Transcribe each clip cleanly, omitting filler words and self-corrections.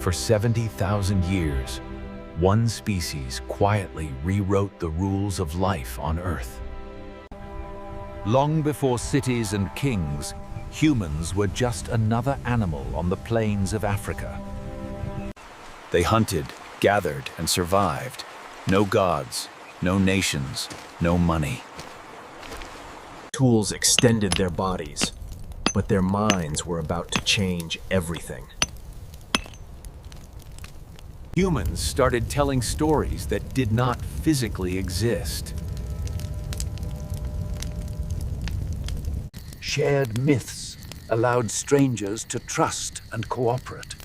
For 70,000 years, one species quietly rewrote the rules of life on Earth. Long before cities and kings, humans were just another animal on the plains of Africa. They hunted, gathered, and survived. No gods, no nations, no money. Tools extended their bodies, but their minds were about to change everything. Humans started telling stories that did not physically exist. Shared myths allowed strangers to trust and cooperate.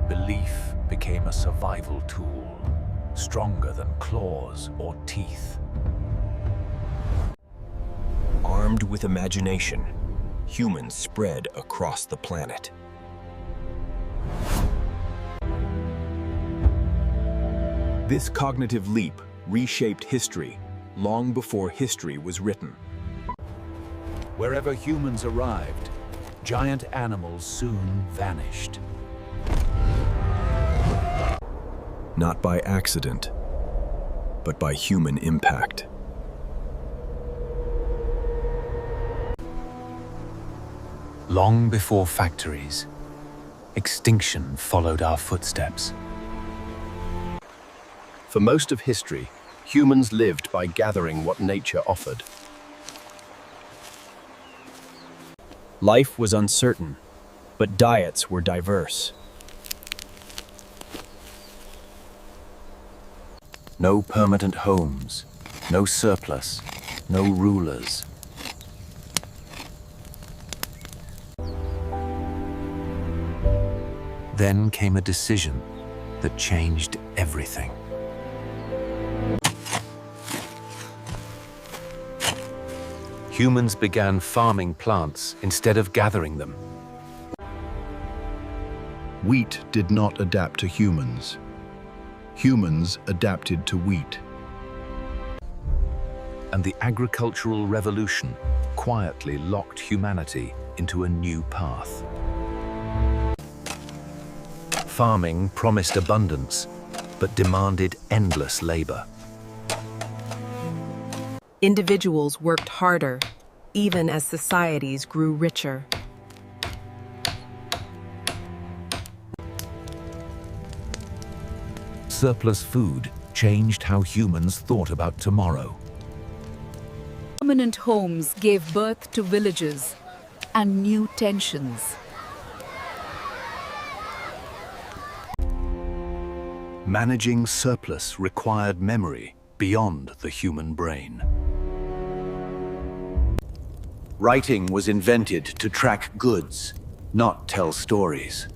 Belief became a survival tool, stronger than claws or teeth. Armed with imagination, humans spread across the planet. This cognitive leap reshaped history long before history was written. Wherever humans arrived, giant animals soon vanished. Not by accident, but by human impact. Long before factories, extinction followed our footsteps. For most of history, humans lived by gathering what nature offered. Life was uncertain, but diets were diverse. No permanent homes, no surplus, no rulers. Then came a decision that changed everything. Humans began farming plants instead of gathering them. Wheat did not adapt to humans. Humans adapted to wheat. And the agricultural revolution quietly locked humanity into a new path. Farming promised abundance, but demanded endless labor. Individuals worked harder, even as societies grew richer. Surplus food changed how humans thought about tomorrow. Permanent homes gave birth to villages and new tensions. Managing surplus required memory beyond the human brain. Writing was invented to track goods, not tell stories.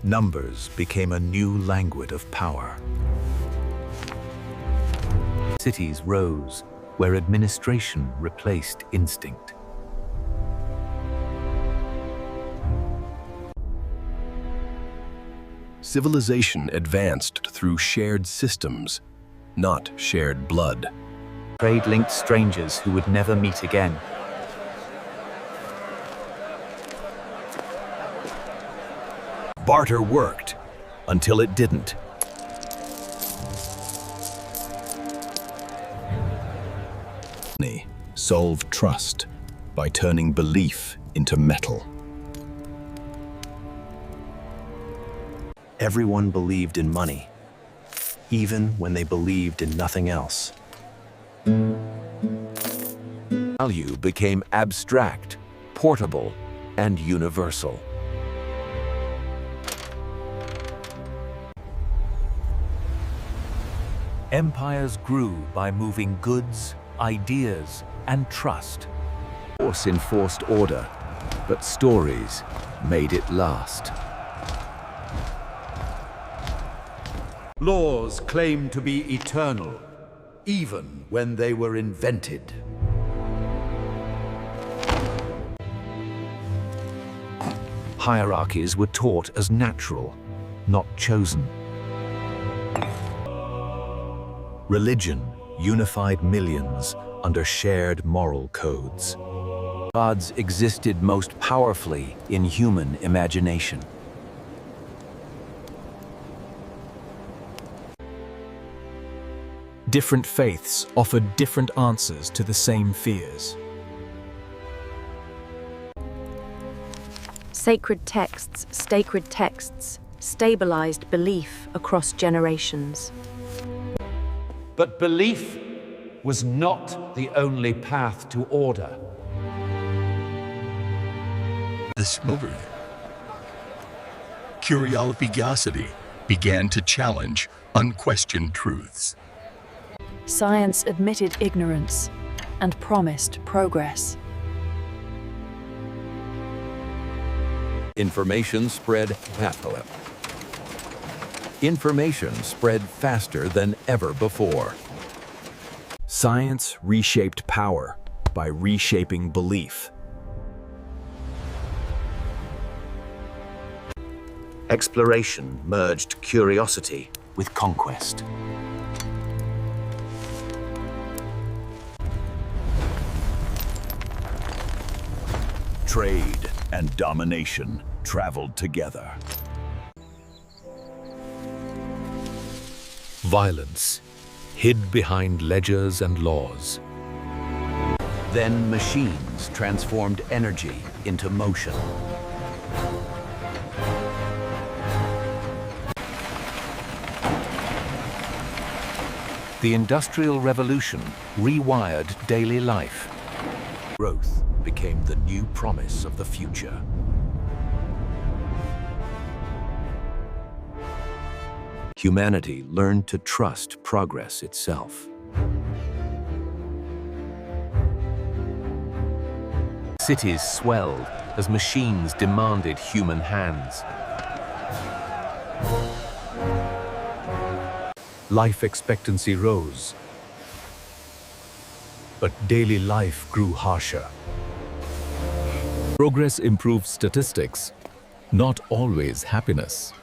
Numbers became a new language of power. Cities rose where administration replaced instinct. Civilization advanced through shared systems, not shared blood. Trade linked strangers who would never meet again. Barter worked until it didn't. Solved trust by turning belief into metal. Everyone believed in money, even when they believed in nothing else. Value became abstract, portable, and universal. Empires grew by moving goods, ideas, and trust. Force enforced order, but stories made it last. Laws claimed to be eternal, even when they were invented. Hierarchies were taught as natural, not chosen. Religion unified millions under shared moral codes. Gods existed most powerfully in human imagination. Different faiths offered different answers to the same fears. Sacred texts stabilized belief across generations. But belief was not the only path to order. Discovered. Curiosity began to challenge unquestioned truths. Science admitted ignorance and promised progress. Information spread faster than ever before. Science reshaped power by reshaping belief. Exploration merged curiosity with conquest. Trade and domination traveled together. Violence hid behind ledgers and laws. Then machines transformed energy into motion. The Industrial Revolution rewired daily life. Growth became the new promise of the future. Humanity learned to trust progress itself. Cities swelled as machines demanded human hands. Life expectancy rose, but daily life grew harsher. Progress improved statistics, not always happiness.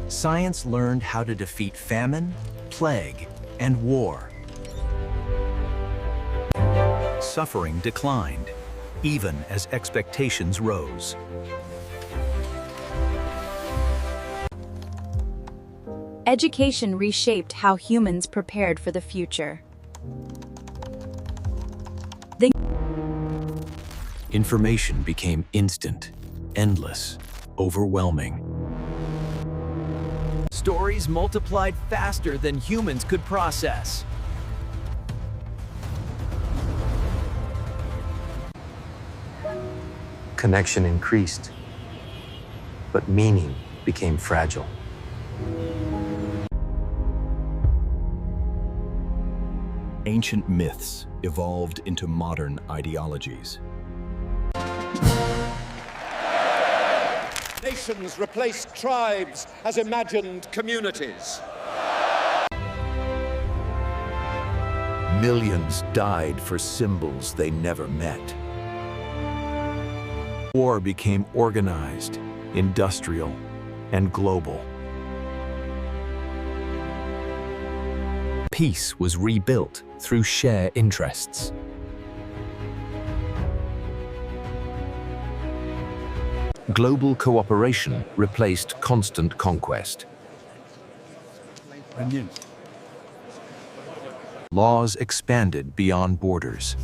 Science learned how to defeat famine, plague, and war. Suffering declined, even as expectations rose. Education reshaped how humans prepared for the future. Information became instant, endless, overwhelming. Stories multiplied faster than humans could process. Connection increased, but meaning became fragile. Ancient myths evolved into modern ideologies. Nations replaced tribes as imagined communities. Millions died for symbols they never met. War became organized, industrial, and global. Peace was rebuilt through shared interests. Global cooperation replaced constant conquest. Laws expanded beyond borders.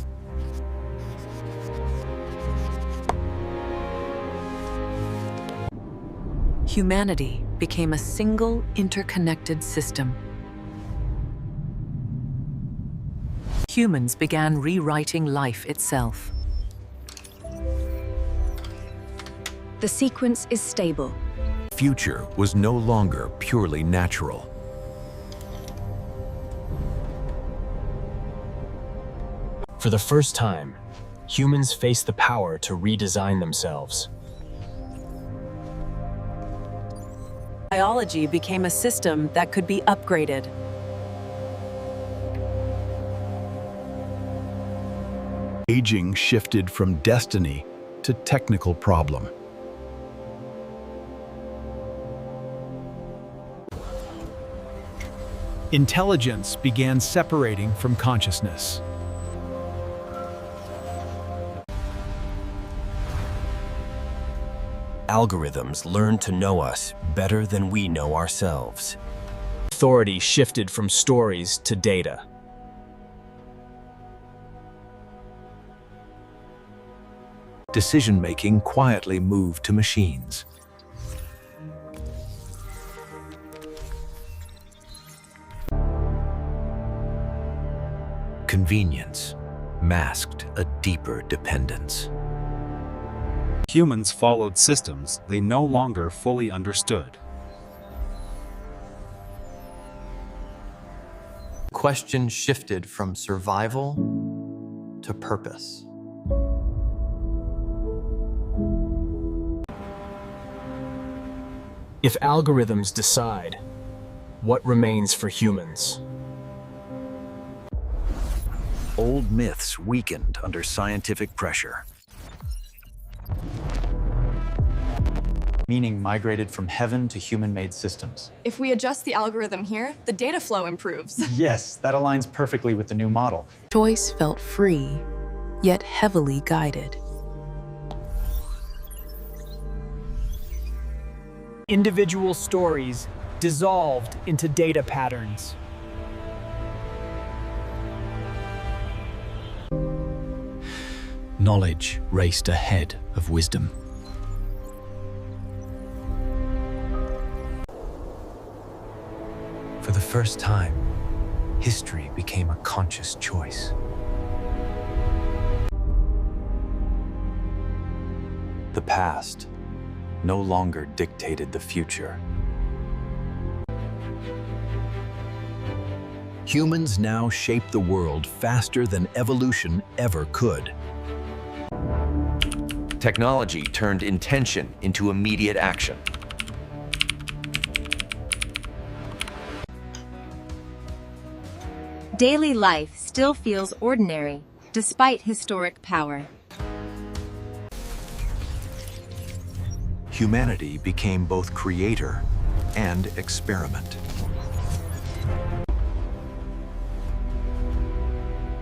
Humanity became a single, interconnected system. Humans began rewriting life itself. The sequence is stable. Future was no longer purely natural. For the first time, humans faced the power to redesign themselves. Biology became a system that could be upgraded. Aging shifted from destiny to technical problem. Intelligence began separating from consciousness. Algorithms learn to know us better than we know ourselves. Authority shifted from stories to data. Decision-making quietly moved to machines. Convenience masked a deeper dependence. Humans followed systems they no longer fully understood. Question shifted from survival to purpose. If algorithms decide, what remains for humans? Old myths weakened under scientific pressure. Meaning migrated from heaven to human-made systems. If we adjust the algorithm here, the data flow improves. Yes, that aligns perfectly with the new model. Choice felt free, yet heavily guided. Individual stories dissolved into data patterns. Knowledge raced ahead of wisdom. For the first time, history became a conscious choice. The past no longer dictated the future. Humans now shape the world faster than evolution ever could. Technology turned intention into immediate action. Daily life still feels ordinary, despite historic power. Humanity became both creator and experiment.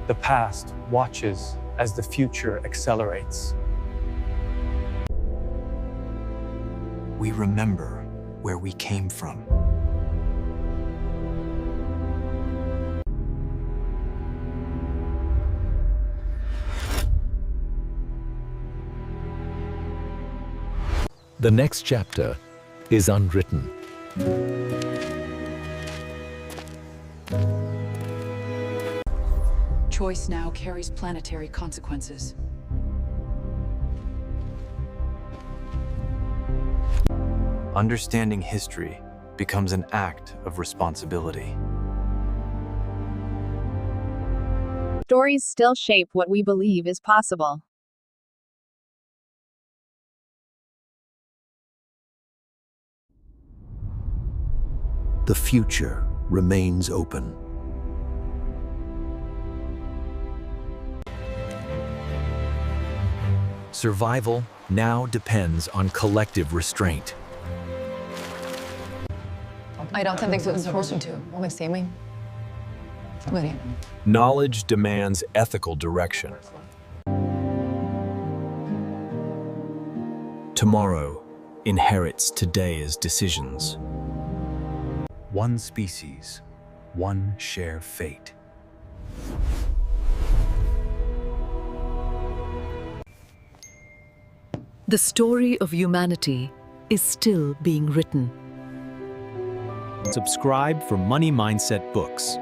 The past watches as the future accelerates. We remember where we came from. The next chapter is unwritten. Choice now carries planetary consequences. Understanding history becomes an act of responsibility. Stories still shape what we believe is possible. The future remains open. Survival now depends on collective restraint. I don't think so. It's supposed to. Knowledge demands ethical direction. Tomorrow inherits today's decisions. One species, one shared fate. The story of humanity is still being written. Subscribe for Money Mindset books.